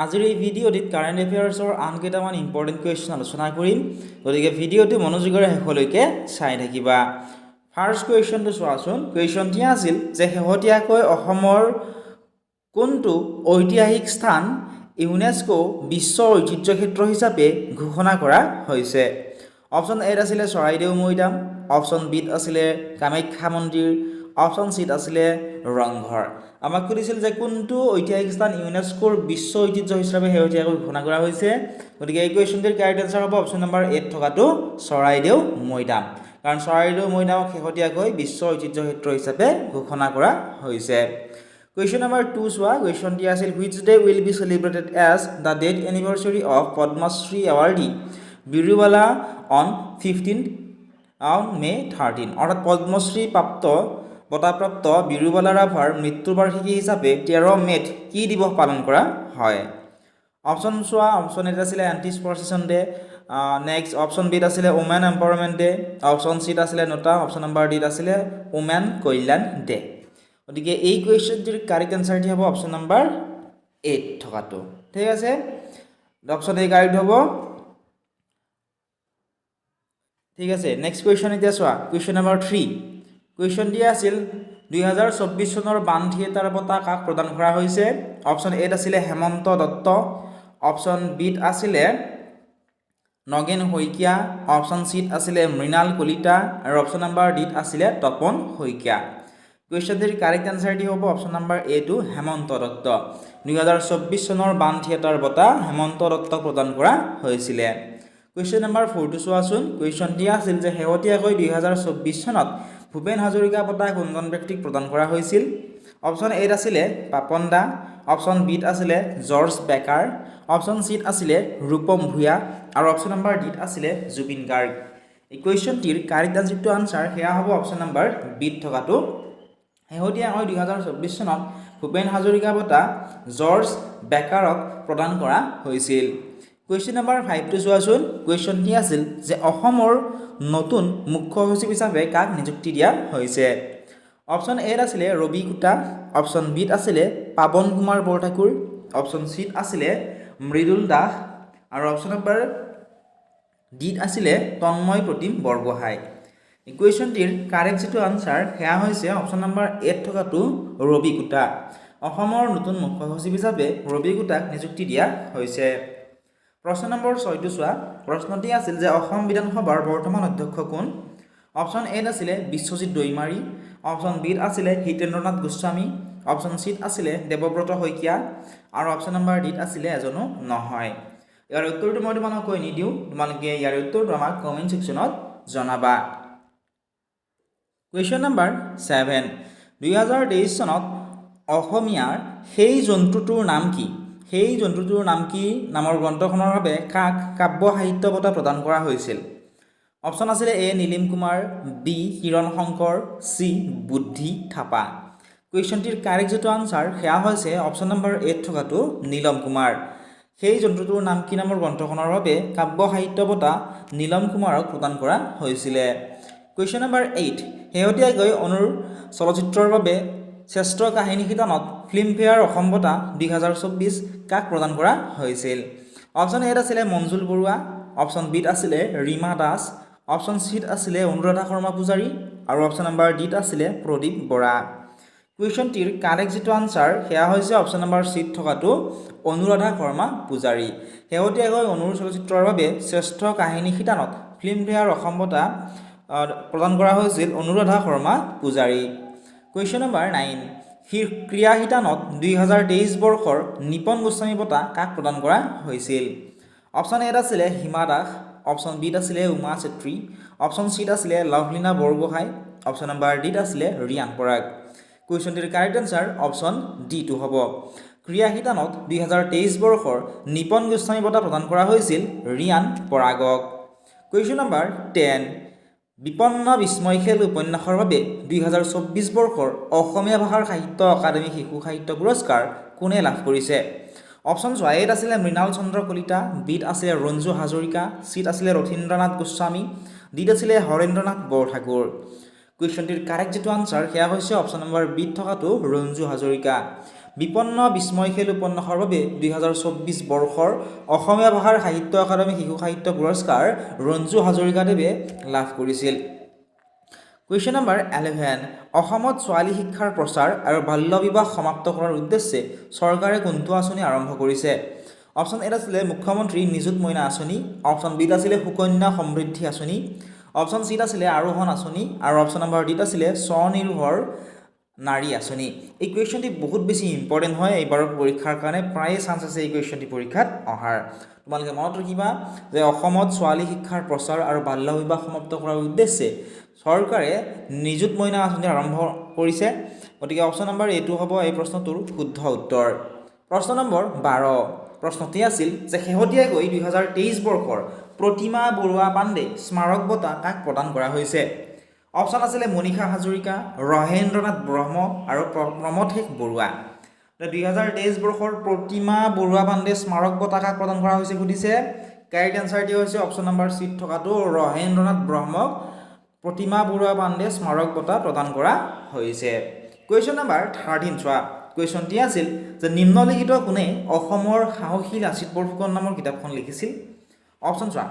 আজিৰ এই ভিডিঅ'টিত কাৰেণ্ট এফেয়াৰ্ছৰ আন কেইটামান ইম্পৰ্টেণ্ট কুৱেশ্যন আলোচনা কৰিম গতিকে ভিডিঅ'টো মনোযোগেৰে শেষলৈকে চাই থাকিবা ফাৰ্ষ্ট কুৱেশ্যনটো চোৱাচোন কুৱেশ্যনটি আছিল যে শেহতীয়াকৈ অসমৰ কোনটো ঐতিহাসিক স্থান ইউনেস্কো বিশ্ব ঐতিহ্য ক্ষেত্ৰ হিচাপে ঘোষণা কৰা হৈছে অপশ্যন এ আছিলে চৰাইদেউ মৈদাম অপশ্যন বিত আছিলে কামাখ্যা মন্দিৰ অপশ্যন চিত আছিলে ৰংঘৰ আমাক সুধিছিল যে কোনটো ঐতিহাসিক স্থান ইউনেস্কোৰ বিশ্ব ঐতিহ্য হিচাপে শেহতীয়াকৈ ঘোষণা কৰা হৈছে গতিকে এই কুৱেশ্যনটিৰ কাৰেক্ট এনসাৰ হ'ব অপশ্যন নম্বৰ 8 থকাটো চৰাইদেউ মৈদাম কাৰণ চৰাইদেউ মৈদামক শেহতীয়াকৈ বিশ্ব ঐতিহ্য ক্ষেত্ৰ হিচাপে ঘোষণা কৰা হৈছে Question number 2 চোৱা কুৱেশ্যনটি আছিল which day will be celebrated as the date anniversary of Padma Shri awardee Birubala on 15th on May 13 অৰ্থাৎ পদ্মশ্ৰী প্ৰাপ্ত বঁটাপ্ৰাপ্ত বিৰুবালা ৰাভাৰ মৃত্যুৰ বাৰ্ষিকী হিচাপে 13 মে'ত কি দিৱস পালন কৰা হয় অপশ্যন চোৱা অপশ্যন এ আছিলে এণ্টি স্পৰ্চেছন ডে নেক্সট অপশ্যন বিত আছিলে ওমেন এম্পাৱাৰমেণ্ট ডে অপশ্যন চিত আছিলে নটা অপশ্যন নম্বৰ ডিত আছিলে ওমেন কল্যাণ ডে গতিকে এই কুৱেশ্যনটিৰ কাৰেক্ট এনসাৰটি হ'ব অপশ্যন নম্বৰ 8 থকাটো ঠিক আছে অপশ্যন এ কাৰেক্ট হ'ব ঠিক আছে নেক্সট কুৱেশ্যন এতিয়া চোৱা কুৱেশ্যন নম্বৰ 3 কুৱেশ্যনটি আছিল 2024 চনৰ বান থিয়েটাৰ বঁটা কাক প্ৰদান কৰা হৈছে অপশ্যন এ আছিলে হেমন্ত দত্ত অপশ্যন বিত আছিলে নগেন শইকীয়া অপশ্যন চিত আছিলে মৃণাল কলিতা আৰু অপশ্যন নম্বৰ ডিত আছিলে তপন শইকীয়া কুৱেশ্যনটিৰ কাৰেক্ট এনসাৰটি হ'ব অপশ্যন নম্বৰ এ টু হেমন্ত দত্ত 2024 চনৰ বান থিয়েটাৰ বঁটা হেমন্ত দত্তক প্ৰদান কৰা হৈছিলে কুৱেশ্যন নম্বৰ 4 টো চোৱাচোন কুৱেশ্যনটি আছিল যে শেহতীয়াকৈ 2024 চনত ভূপেন হাজৰিকা বঁটা কোনজন ব্যক্তিক প্ৰদান কৰা হৈছিল অপশ্যন এ আছিলে পাপন দা অপশ্যন বিত আছিলে জৰ্জ বেকাৰ অপশ্যন চিত আছিলে ৰূপম ভূঞা আৰু অপশ্যন নম্বৰ ডিত আছিলে জুবিন গাৰ্গ এই কুৱেশ্যনটিৰ কাৰেক্ট আনসাৰ সেয়া হ'ব অপশ্যন নম্বৰ বিত থকাটো শেহতীয়াকৈ 2024 চনত ভূপেন হাজৰিকা বঁটা জৰ্জ বেকাৰক প্ৰদান কৰা হৈছিল কুৱেশ্যন নম্বৰ 5 টো চোৱাচোন কুৱেশ্যনটি আছিল যে অসমৰ নতুন মুখ্য সচিব হিচাপে কাক নিযুক্তি দিয়া হৈছে অপশ্যন এ আছিলে ৰবি কুটা অপশ্যন বিত আছিলে পাৱন কুমাৰ বৰঠাকুৰ অপশ্যন চিত আছিলে মৃদুল দাস আৰু অপশ্যন নম্বৰ ডিত আছিলে তন্ময় প্ৰতিম বৰগোহাঁই এই কুৱেশ্যনটিৰ কাৰেক্ট যিটো আনসাৰ সেয়া হৈছে অপশ্যন নম্বৰ 8 থকাটো ৰবি কুটা অসমৰ নতুন মুখ্য সচিব হিচাপে ৰবি কুটাক নিযুক্তি দিয়া হৈছে প্ৰশ্ন নম্বৰ 6 টো চোৱা প্ৰশ্নটি আছিল যে অসম বিধানসভাৰ বৰ্তমান অধ্যক্ষ কোন অপশ্যন এ আছিলে বিশ্বজিৎ দৈমাৰী অপশ্যন বিত আছিলে হিতেন্দ্ৰনাথ গোস্বামী অপশ্যন চিত আছিলে দেৱব্ৰত শইকীয়া আৰু অপশ্যন নম্বৰ ডিত আছিলে এজনো নহয় ইয়াৰ উত্তৰটো মই তোমালোকক কৈ নিদিওঁ তোমালোকে ইয়াৰ উত্তৰটো আমাক কমেণ্ট ছেকশ্যনত জনাবা কুৱেশ্যন নম্বৰ 7 2023 চনত অসমীয়াৰ সেই জন্তুটোৰ নাম কি সেই জন্তুটোৰ নাম কি নামৰ গ্ৰন্থখনৰ বাবে কাক কাব্য সাহিত্য বঁটা প্ৰদান কৰা হৈছিল অপশ্যন আছিলে এ নীলিম কুমাৰ বি কিৰণ শংকৰ চি বুদ্ধি থাপা কুৱেশ্যনটিৰ কাৰেক্ট যিটো আনসাৰ সেয়া হৈছে অপশ্যন নম্বৰ 8 থকাটো নীলম কুমাৰ সেই জন্তুটোৰ নাম কি নামৰ গ্ৰন্থখনৰ বাবে কাব্য সাহিত্য বঁটা নীলম কুমাৰক প্ৰদান কৰা হৈছিলে কুৱেশ্যন নম্বৰ 8 শেহতীয়াকৈ অনুৰ চলচ্চিত্ৰৰ বাবে শ্ৰেষ্ঠ কাহিনী শিতানত ফিল্মফেয়াৰ অসম বঁটা 2024 কাক প্ৰদান কৰা হৈছিল অপশ্যন এ আছিলে মঞ্জুল বৰুৱা অপশ্যন বিত আছিলে ৰীমা দাস অপশ্যন চিত আছিলে অনুৰাধা শৰ্মা পূজাৰী আৰু অপশ্যন নম্বৰ ডিত আছিলে প্ৰদীপ বৰা কুৱেশ্যনটিৰ কাৰেক্ট যিটো আনসাৰ সেয়া হৈছে অপশ্যন নম্বৰ চিত থকাটো অনুৰাধা শৰ্মা পূজাৰী শেহতীয়াকৈ অনুৰ চলচ্চিত্ৰৰ বাবে শ্ৰেষ্ঠ কাহিনী শিতানত ফিল্মফেয়াৰ অসম বঁটা প্ৰদান কৰা হৈছিল অনুৰাধা শৰ্মা পূজাৰী কুৱেশ্যন নম্বৰ 9 ক্ৰীড়া শিতানত 2023 বৰ্ষৰ নিপন গোস্বামী বঁটা কাক প্ৰদান কৰা হৈছিল অপশ্যন এ আছিলে হিমা দাস অপশ্যন বিত আছিলে উমা চেত্ৰী অপশ্যন চিত আছিলে লভলীনা বৰগোহাঁই অপশ্যন নম্বৰ ডিত আছিলে Riyan Parag কুৱেশ্যনটিৰ correct answer option D টো হ'ব ক্ৰীড়া শিতানত 2023 বৰ্ষৰ নিপন গোস্বামী বঁটা প্ৰদান কৰা হৈছিল ৰিয়ান পৰাগক কুৱেশ্যন নম্বৰ 10 বিপন্ন বিস্ময় খেল উপন্যাসৰ বাবে 2024 বৰ্ষৰ অসমীয়া ভাষাৰ সাহিত্য একাডেমী শিশু সাহিত্য পুৰস্কাৰ কোনে লাভ কৰিছে অপশ্যন চোৱা এত আছিলে মৃণাল চন্দ্ৰ কলিতা বিত আছিলে ৰঞ্জু হাজৰিকা চিত আছিলে ৰথীন্দ্ৰনাথ গোস্বামী ডিত আছিলে হৰেন্দ্ৰনাথ বৰঠাকুৰ কুৱেশ্যনটিৰ কাৰেক্ট যিটো আনসাৰ সেয়া হৈছে অপশ্যন নম্বৰ বিত থকাটো ৰঞ্জু হাজৰিকা বিপন্ন বিস্ময়শীল উপন্যাসৰ বাবে 2024 বৰ্ষৰ অসমীয়া ভাষাৰ সাহিত্য একাডেমী শিশু সাহিত্য পুৰস্কাৰ ৰঞ্জু হাজৰিকাদেৱে লাভ কৰিছিল। কুৱেশ্যন নম্বৰ 11 অসমত ছোৱালী শিক্ষাৰ প্ৰচাৰ আৰু বাল্য বিবাহ সমাপ্ত কৰাৰ উদ্দেশ্যে চৰকাৰে কোনটো আঁচনি আৰম্ভ কৰিছে? অপশ্যন এ আছিলে মুখ্যমন্ত্ৰী নিযুত মইনা আঁচনি, অপশ্যন বিত আছিলে সুকন্যা সমৃদ্ধি আঁচনি, অপশ্যন চিত আছিলে আৰোহণ আঁচনি আৰু অপশ্যন নম্বৰ ডিত আছিলে স্বনিৰ্ভৰ নাৰী আঁচনি। এই কুৱেশ্যনটি বহুত বেছি ইম্পৰ্টেণ্ট হয় এইবাৰৰ পৰীক্ষাৰ কাৰণে, প্ৰায়ে চান্স আছে এই কুৱেশ্যনটি পৰীক্ষাত অহাৰ। তোমালোকে মনত ৰাখিবা যে অসমত ছোৱালী শিক্ষাৰ প্ৰচাৰ আৰু বাল্য বিবাহ সমাপ্ত কৰাৰ উদ্দেশ্যে চৰকাৰে নিযুত মইনা আঁচনি আৰম্ভ কৰিছে। গতিকে অপশ্যন নম্বৰ এইটো হ'ব এই প্ৰশ্নটোৰ শুদ্ধ উত্তৰ। প্ৰশ্ন নম্বৰ 12 প্ৰশ্নটি আছিল যে শেহতীয়াকৈ 2023 বৰ্ষৰ প্ৰতিমা বৰুৱা পাণ্ডে স্মাৰক বঁটা কাক প্ৰদান কৰা হৈছে? অপশ্যন আছিলে মনীষা হাজৰিকা, ৰহেন্দ্ৰনাথ ব্ৰহ্ম আৰু প্ৰমথ শেখ বৰুৱা। 2023 বৰ্ষৰ প্ৰতিমা বৰুৱা পাণ্ডে স্মাৰক বঁটা কাক প্ৰদান কৰা হৈছে সুধিছে। কাৰেক্ট এনচাৰটি হৈছে অপশ্যন নম্বৰ চিত থকাটো ৰহেন্দ্ৰনাথ ব্ৰহ্মক প্ৰতিমা বৰুৱা পাণ্ডে স্মাৰক বঁটা প্ৰদান কৰা হৈছে। কুৱেশ্যন নম্বৰ 13 চোৱা। কুৱেশ্যনটি আছিল যে নিম্নলিখিত কোনে অসমৰ সাহসী লাচিত বৰফুকন নামৰ কিতাপখন লিখিছিল? অপশ্যন চোৱা।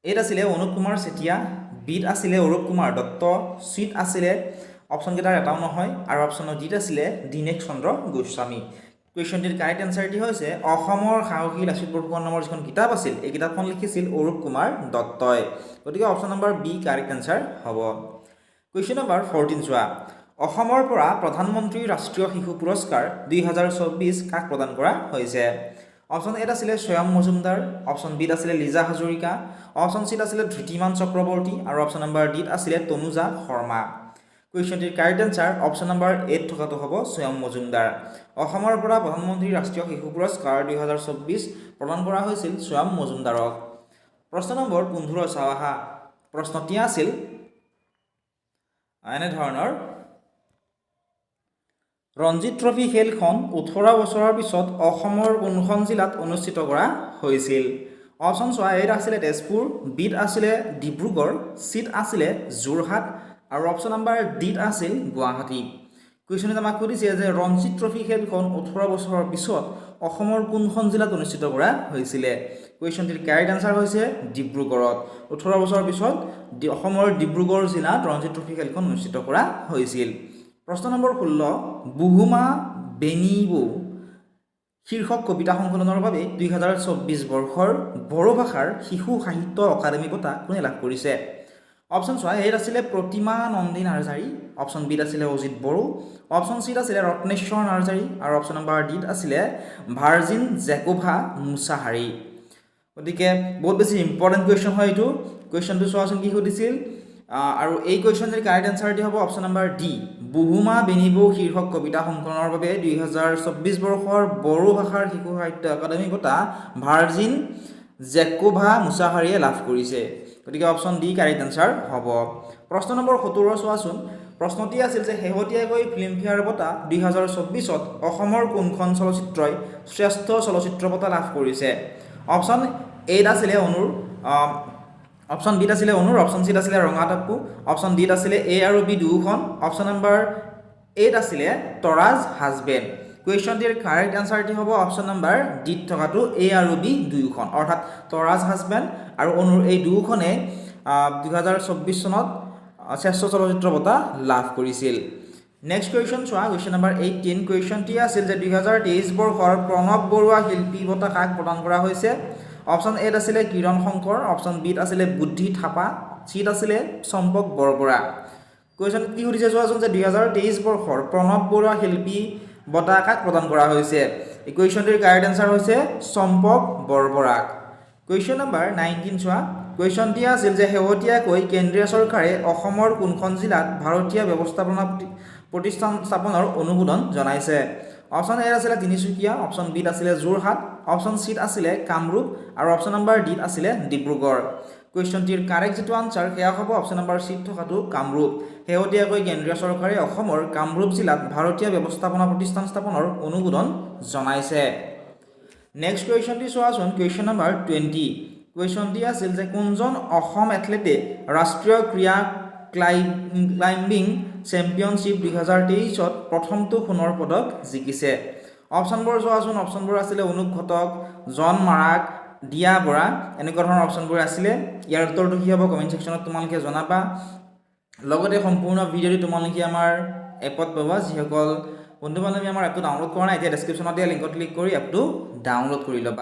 এত আছিলে অনুপ কুমাৰ চেতিয়া, বিত আছিলে অৰূপ কুমাৰ দত্ত, চিত আছিলে অপশ্যনকেইটাৰ এটাও নহয় আৰু অপশ্যনৰ ডিত আছিলে দীনেশ চন্দ্ৰ গোস্বামী। কুৱেশ্যনটিৰ কাৰেক্ট এনচাৰটি হৈছে অসমৰ সাহসী লাচিত বৰফুকন নামৰ যিখন কিতাপ আছিল এই কিতাপখন লিখিছিল অৰূপ কুমাৰ দত্তই। গতিকে option number B correct answer হ'ব। কুৱেশ্যন নম্বৰ 14 চোৱা। অসমৰ পৰা প্ৰধানমন্ত্ৰী ৰাষ্ট্ৰীয় শিশু পুৰস্কাৰ 2024 কাক প্ৰদান কৰা হৈছে? অপশ্যন এত আছিলে স্বয়ং মজুমদাৰ, অপশ্যন বিত আছিলে লিজা হাজৰিকা, অপশ্যন চিত আছিলে ধৃতিমান চক্ৰৱৰ্তী আৰু অপশ্যন নম্বৰ ডিত আছিলে তনুজা শৰ্মা। কুৱেশ্যনটিৰ কাৰেক্ট এনচাৰ অপশ্যন নম্বৰ এত থকাটো হ'ব স্বয়ং মজুমদাৰ। অসমৰ পৰা প্ৰধানমন্ত্ৰী ৰাষ্ট্ৰীয় শিশু পুৰস্কাৰ 2024 প্ৰদান কৰা হৈছিল স্বয়ং মজুমদাৰক। প্ৰশ্ন নম্বৰ 15 চাওঁ আহা। প্ৰশ্নটি আছিল এনেধৰণৰ ৰঞ্জিত ট্ৰফী খেলখন 18 বছৰৰ পিছত অসমৰ কোনখন জিলাত অনুষ্ঠিত কৰা হৈছিল? অপশ্যন চোৱা। এত আছিলে তেজপুৰ, বিত আছিলে ডিব্ৰুগড়, চিত আছিলে যোৰহাট আৰু অপশ্যন নম্বৰ ডিত আছিল গুৱাহাটী। কুৱেশ্যনটো আমাক সুধিছে যে ৰঞ্জিত ট্ৰফী খেলখন 18 বছৰৰ পিছত অসমৰ কোনখন জিলাত অনুষ্ঠিত কৰা হৈছিলে? কুৱেশ্যনটিৰ কাৰেক্ট এনচাৰ হৈছে ডিব্ৰুগড়ত। 18 বছৰৰ পিছত অসমৰ ডিব্ৰুগড় জিলাত ৰঞ্জিত ট্ৰফী খেলখন অনুষ্ঠিত কৰা হৈছিল। প্ৰশ্ন নম্বৰ 16 বুহুমা বেনী বৌ শীৰ্ষক কবিতা সংকলনৰ বাবে 2024 বৰ্ষৰ বড়ো ভাষাৰ শিশু সাহিত্য অকাডেমী বঁটা কোনে লাভ কৰিছে? অপশ্যন চোৱা। এত আছিলে প্ৰতিমা নন্দী নাৰ্জাৰী, অপশ্যন বিত আছিলে অজিত বড়ো, অপশ্যন চিত আছিলে ৰত্নেশ্বৰ নাৰ্জাৰী আৰু অপশ্যন নম্বৰ ডিত আছিলে ভাৰ্জিন জেকোভা মুছাহাৰী। গতিকে বহুত বেছি ইম্পৰ্টেণ্ট কুৱেশ্যন হয় এইটো। কুৱেশ্যনটো চোৱাচোন কি সুধিছিল আৰু এই কুৱেশ্যনটিৰ কাৰেক্ট এনচাৰটি হ'ব অপশ্যন নম্বৰ ডি বুহুমা বেনী বৌ শীৰ্ষক কবিতা সংকলনৰ বাবে 2024 বৰ্ষৰ বড়ো ভাষাৰ শিশু সাহিত্য একাডেমী বঁটা ভাৰ্জিন জেকোভা মুছাহাৰীয়ে লাভ কৰিছে। গতিকে অপশ্যন ডি কাৰেক্ট এনচাৰ হ'ব। প্ৰশ্ন নম্বৰ 17 চোৱাচোন। প্ৰশ্নটি আছিল যে শেহতীয়াকৈ ফিল্মফেয়াৰ বঁটা 2024ত অসমৰ কোনখন চলচ্চিত্ৰই শ্ৰেষ্ঠ চলচ্চিত্ৰ বঁটা লাভ কৰিছে? অপশ্যন এত আছিলে অনুৰ, অপশ্যন বিত আছিলে অনুৰ, অপশ্যন চিত আছিলে ৰঙা টপ্পু, অপশ্যন ডিত আছিলে এ আৰু বি দুয়োখন, অপশ্যন নম্বৰ এত আছিলে তৰাজ হাজবেণ্ড। কুৱেশ্যনটিৰ কাৰেক্ট এনচাৰটি হ'ব অপশ্যন নম্বৰ ডিত থকাটো এ আৰু বি দুয়োখন, অৰ্থাৎ তৰাজ হাজবেণ্ড আৰু অনুৰ এই দুয়োখনে 2024 চনত শ্ৰেষ্ঠ চলচ্চিত্ৰ বঁটা লাভ কৰিছিল। নেক্সট কুৱেশ্যন চোৱা। Question number 18। কুৱেশ্যনটি আছিল যে 2023 বৰ্ষৰ প্ৰণৱ বৰুৱা শিল্পী বঁটা কাক প্ৰদান কৰা হৈছে? অপশ্যন এত আছিলে কিৰণ শংকৰ, অপশ্যন বিত আছিলে বুদ্ধি থাপা, চিত আছিলে চম্পক বৰবৰা। কুৱেশ্যন কি সুধিছে চোৱাচোন যে 2023 বৰ্ষৰ প্ৰণৱ বৰুৱা শিল্পী বঁটা কাক প্ৰদান কৰা হৈছে? এই কুৱেশ্যনটিৰ কাৰেক্ট এনচাৰ হৈছে চম্পক বৰবৰাক। কুৱেশ্যন নম্বৰ 19 চোৱা। কুৱেশ্যনটি আছিল যে শেহতীয়াকৈ কেন্দ্ৰীয় চৰকাৰে অসমৰ কোনখন জিলাত ভাৰতীয় ব্যৱস্থাপনা প্ৰতিষ্ঠান স্থাপনৰ অনুমোদন জনাইছে? অপশ্যন এ আছিলে তিনিচুকীয়া, অপশ্যন বিত আছিলে যোৰহাট, অপশ্যন চিত আছিলে কামৰূপ আৰু অপশ্যন নম্বৰ ডিত আছিলে ডিব্ৰুগড়। কুৱেশ্যনটিৰ কাৰেক্ট যিটো আনচাৰ সেয়া হ'ব অপশ্যন নম্বৰ চিত থকাটো কামৰূপ। শেহতীয়াকৈ কেন্দ্ৰীয় চৰকাৰে অসমৰ কামৰূপ জিলাত ভাৰতীয় ব্যৱস্থাপনা প্ৰতিষ্ঠান স্থাপনৰ অনুমোদন জনাইছে। নেক্সট কুৱেশ্যনটি চোৱাচোন। Question number 20। কুৱেশ্যনটি আছিল যে কোনজন অসম এথলেটে ৰাষ্ট্ৰীয় ক্ৰীড়া ক্লাইম্বিং চেম্পিয়নশ্বিপ 2023ত প্ৰথমটো সোণৰ পদক জিকিছে অপশ্যনবোৰ চোৱাচোন অপশ্যনবোৰ আছিলে অনুপ ঘটক জন মাৰাক দিয়া বৰা এনেকুৱা ধৰণৰ অপশ্যনবোৰ আছিলে ইয়াৰ উত্তৰটো কি হ'ব কমেন্ট সেকশ্যনত তোমালোকে জনাবা লগতে সম্পূৰ্ণ ভিডিঅ'টো তোমালোকে আমাৰ এপত পাবা যিসকল বন্ধু বান্ধৱী আমাৰ এপটো ডাউনলোড কৰা নাই এতিয়া ডেছক্ৰিপশ্যনত দিয়া লিংকত ক্লিক কৰি এপটো ডাউনলোড কৰি ল'বা